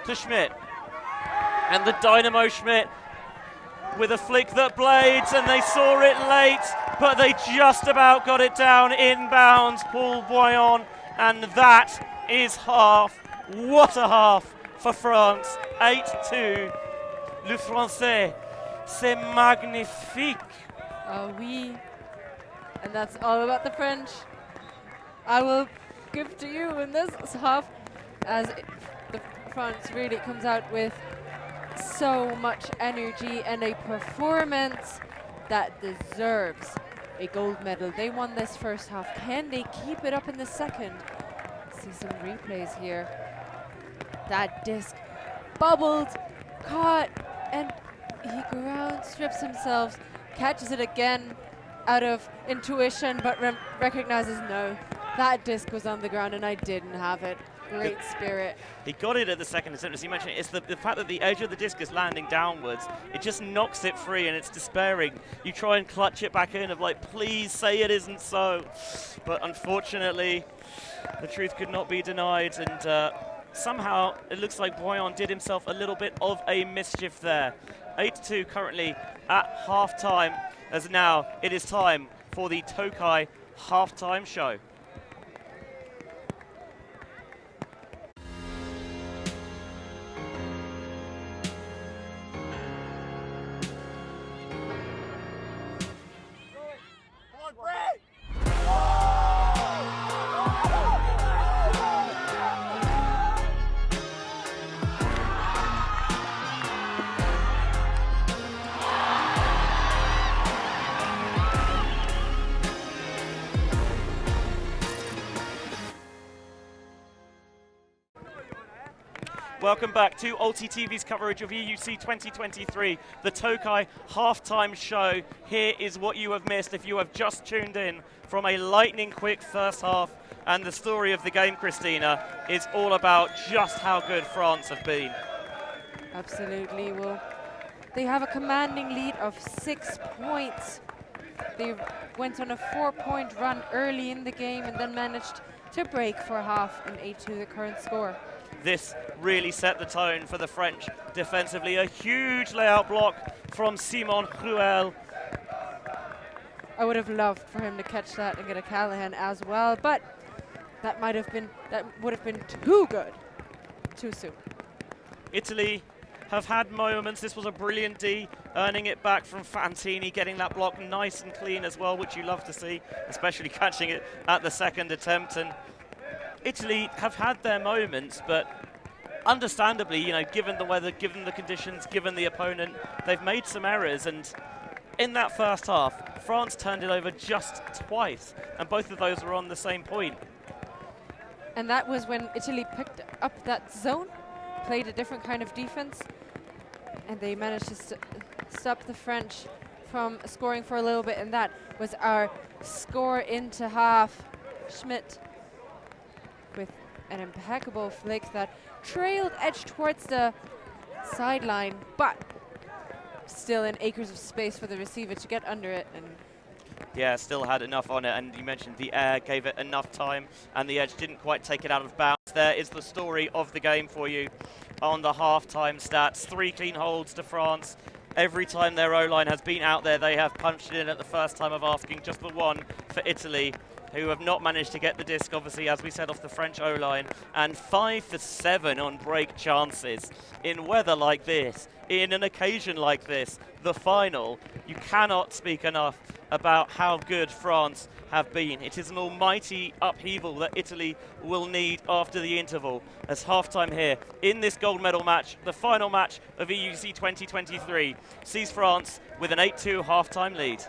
to Schmidt. And the Dynamo Schmidt with a flick that blades, and they saw it late, but they just about got it down inbounds, Paul Boyan, and that is half. What a half for France. 8-2. Le Français, c'est magnifique. Oui. And that's all about the French. I will give to you in this half, as the France really comes out with so much energy and a performance that deserves a gold medal. They won this first half. Can they keep it up in the second? See some replays here. That disc bubbled, caught, and he ground strips himself, catches it again out of intuition, but recognizes no, that disc was on the ground and I didn't have it. Great spirit. He got it at the second attempt, as you mentioned. It's the fact that the edge of the disc is landing downwards. It just knocks it free, and it's despairing. You try and clutch it back in of like, please say it isn't so. But unfortunately, the truth could not be denied, and somehow it looks like Boyan did himself a little bit of a mischief there. 8-2 currently at half-time, as now it is time for the Tokai half-time show. Welcome back to ULTI.TV's coverage of EUC 2023, the Tokai halftime show. Here is what you have missed if you have just tuned in from a lightning quick first half. And the story of the game, Christina, is all about just how good France have been. Absolutely. Well, they have a commanding lead of 6 points. They went on a 4-point run early in the game and then managed to break for half and 8-2 the current score. This really set the tone for the French defensively. A huge layout block from Simon Cruel. I would have loved for him to catch that and get a Callahan as well, but that would have been too good too soon. Italy have had moments. This was a brilliant D, earning it back from Fantini, getting that block nice and clean as well, which you love to see, especially catching it at the second attempt. And Italy have had their moments, but understandably, you know, given the weather, given the conditions, given the opponent, they've made some errors. And in that first half, France turned it over just twice, and both of those were on the same point. And that was when Italy picked up that zone, played a different kind of defense, and they managed to stop the French from scoring for a little bit, and that was our score into half. Schmidt with an impeccable flick that trailed edge towards the sideline, but still in acres of space for the receiver to get under it. And yeah, still had enough on it, and you mentioned the air gave it enough time, and the edge didn't quite take it out of bounds. There is the story of the game for you on the half-time stats. 3 clean holds to France. Every time their O-line has been out there, they have punched it in at the first time of asking. Just the one for Italy, who have not managed to get the disc, obviously, as we said, off the French O-line. And 5 for 7 on break chances. In weather like this, in an occasion like this, the final, you cannot speak enough about how good France have been. It is an almighty upheaval that Italy will need after the interval, as halftime here in this gold medal match, the final match of EUC 2023, sees France with an 8-2 halftime lead.